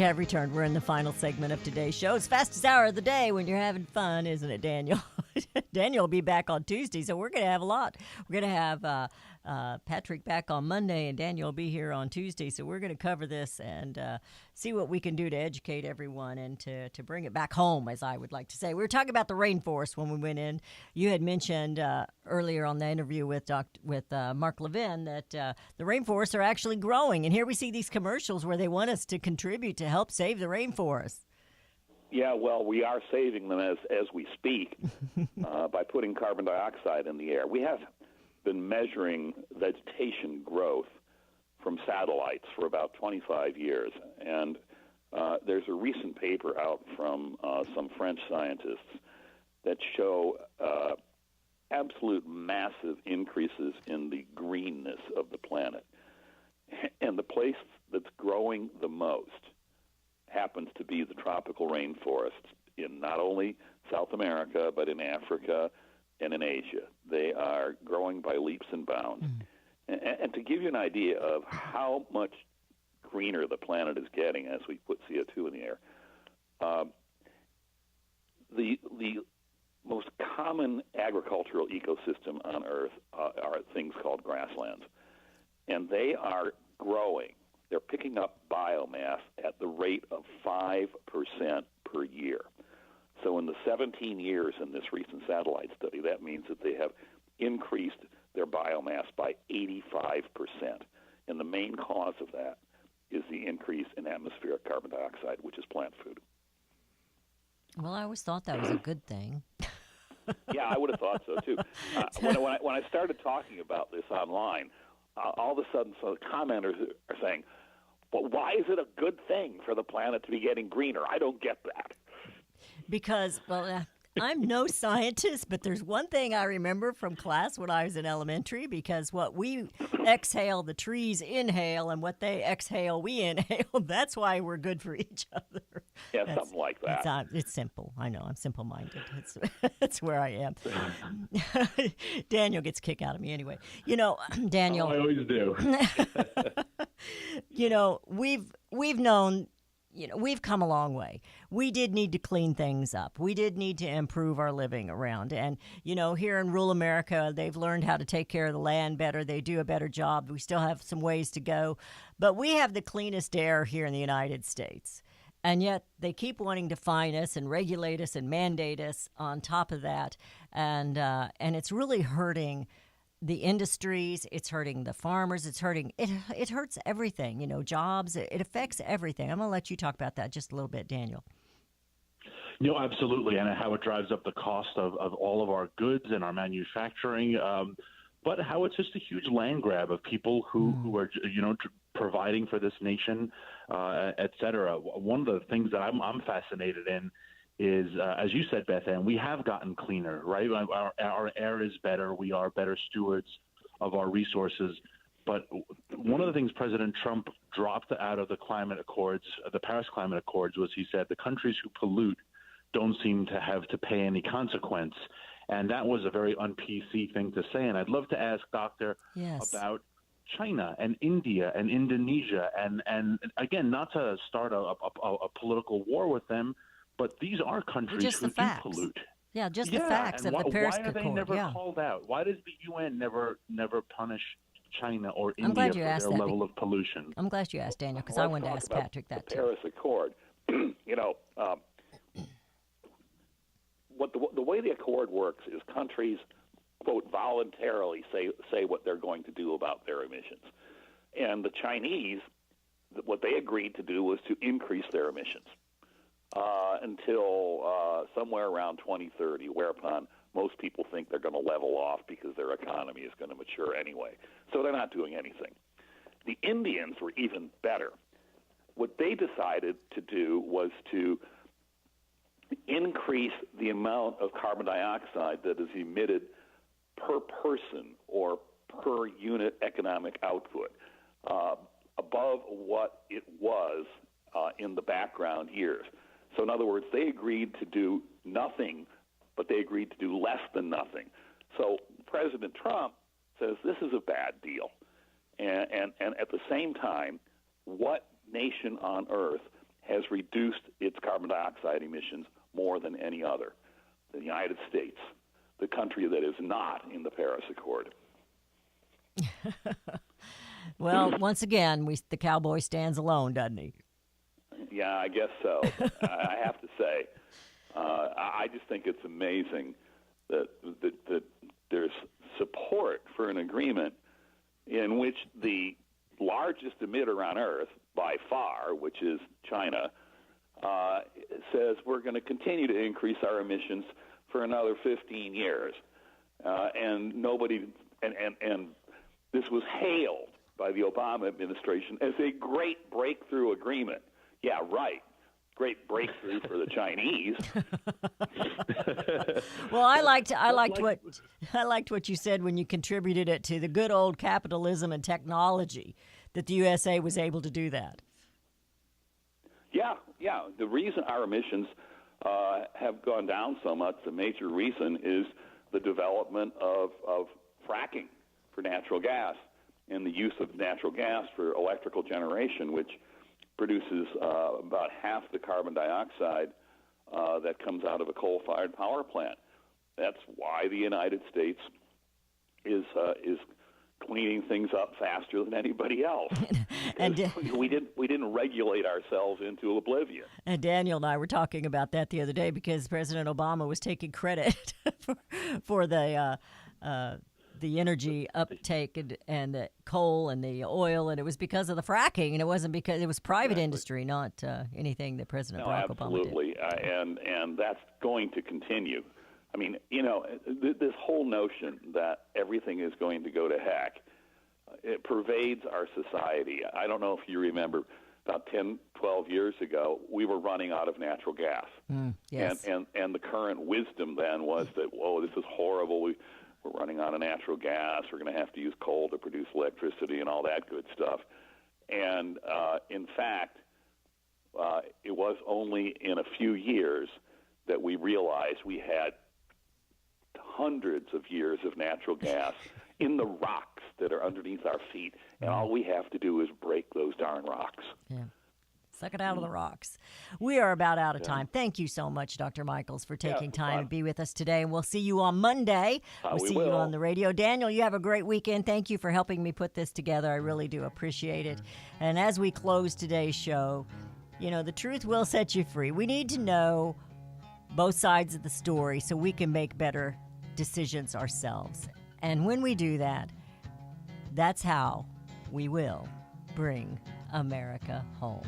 have returned. We're in the final segment of today's show. It's fastest hour of the day when you're having fun, isn't it, Daniel? Daniel will be back on Tuesday, so we're going to have a lot. We're going to have Patrick back on Monday, and Daniel will be here on Tuesday, so we're going to cover this and see what we can do to educate everyone and to bring it back home, as I would like to say. We were talking about the rainforest when we went in. You had mentioned earlier on the interview with Mark Levin that the rainforests are actually growing, and here we see these commercials where they want us to contribute to help save the rainforest. Yeah, well, we are saving them as we speak by putting carbon dioxide in the air. We have been measuring vegetation growth from satellites for about 25 years, and there's a recent paper out from some French scientists that show absolute massive increases in the greenness of the planet. And the place that's growing the most happens to be the tropical rainforests in not only South America, but in Africa and in Asia. They are growing by leaps and bounds. And to give you an idea of how much greener the planet is getting as we put CO2 in the air, the most common agricultural ecosystem on Earth are things called grasslands. And they are growing. They're picking up biomass at the rate of 5% per year. So in the 17 years in this recent satellite study, that means that they have increased their biomass by 85%. And the main cause of that is the increase in atmospheric carbon dioxide, which is plant food. Well, I always thought that was a good thing. Yeah, I would have thought so, too. When I started talking about this online, all of a sudden some commenters are saying, well, why is it a good thing for the planet to be getting greener? I don't get that. Because, well, I'm no scientist, but there's one thing I remember from class when I was in elementary, because what we exhale, the trees inhale, and what they exhale, we inhale. That's why we're good for each other. Yeah, something like that. It's simple. I know. I'm simple-minded. That's where I am. Daniel gets a kick out of me anyway. You know, Daniel. Oh, I always do. You know, we've known... we've come a long way. We did need to clean things up. We did need to improve our living around. And, here in rural America, they've learned how to take care of the land better. They do a better job. We still have some ways to go. But we have the cleanest air here in the United States. And yet they keep wanting to fine us and regulate us and mandate us on top of that. And it's really hurting the industries, it's hurting the farmers, it hurts everything, jobs, it affects everything. I'm going to let you talk about that just a little bit, Daniel. Absolutely, and how it drives up the cost of all of our goods and our manufacturing, but how it's just a huge land grab of people who are, providing for this nation, et cetera. One of the things that I'm fascinated in is, as you said, Beth Ann, we have gotten cleaner, right? Our air is better. We are better stewards of our resources. But one of the things President Trump dropped out of the climate accords, the Paris Climate Accords, was he said the countries who pollute don't seem to have to pay any consequence. And that was a very un-PC thing to say. And I'd love to ask Doctor about China and India and Indonesia. And again, not to start a political war with them, but these are countries who do pollute. Yeah, just the facts of the Paris Accord. Why are they never called out? Why does the UN never punish China or India for their level of pollution? I'm glad you asked, Daniel, because I wanted to ask Patrick that too. The Paris Accord, the way the accord works is countries, quote, voluntarily say what they're going to do about their emissions. And the Chinese, what they agreed to do was to increase their emissions until somewhere around 2030, whereupon most people think they're going to level off because their economy is going to mature anyway. So they're not doing anything. The Indians were even better. What they decided to do was to increase the amount of carbon dioxide that is emitted per person or per unit economic output above what it was in the background years. So in other words, they agreed to do nothing, but they agreed to do less than nothing. So President Trump says this is a bad deal. And at the same time, what nation on earth has reduced its carbon dioxide emissions more than any other. The United States, the country that is not in the Paris Accord. Well, once again, the cowboy stands alone, doesn't he? Yeah, I guess so. I have to say, I just think it's amazing that there's support for an agreement in which the largest emitter on Earth, by far, which is China, says we're going to continue to increase our emissions for another 15 years. And this was hailed by the Obama administration as a great breakthrough agreement. Yeah, right. Great breakthrough for the Chinese. Well, I liked what you said when you contributed it to the good old capitalism and technology, that the USA was able to do that. Yeah. The reason our emissions have gone down so much, the major reason is the development of fracking for natural gas and the use of natural gas for electrical generation, which produces about half the carbon dioxide that comes out of a coal-fired power plant. That's why the United States is cleaning things up faster than anybody else. And we didn't regulate ourselves into oblivion. And Daniel and I were talking about that the other day because President Obama was taking credit for the energy uptake and the coal and the oil, and it was because of the fracking, and it wasn't because it was private industry, not anything that President Barack Obama did. Absolutely, and that's going to continue. I mean, this whole notion that everything is going to go to heck, it pervades our society. I don't know if you remember, about 10, 12 years ago, we were running out of natural gas. Yes. And the current wisdom then was that, whoa, this is horrible. We're running out of natural gas. We're going to have to use coal to produce electricity and all that good stuff. And in fact, it was only in a few years that we realized we had hundreds of years of natural gas in the rocks that are underneath our feet, and all we have to do is break those darn rocks. Yeah. Suck it out of the rocks. We are about out of time. Thank you so much, Dr. Michaels, for taking time to be with us today. And we'll see you on Monday. We'll see you on the radio. Daniel, you have a great weekend. Thank you for helping me put this together. I really do appreciate it. And as we close today's show, the truth will set you free. We need to know both sides of the story so we can make better decisions ourselves. And when we do that, that's how we will bring America home.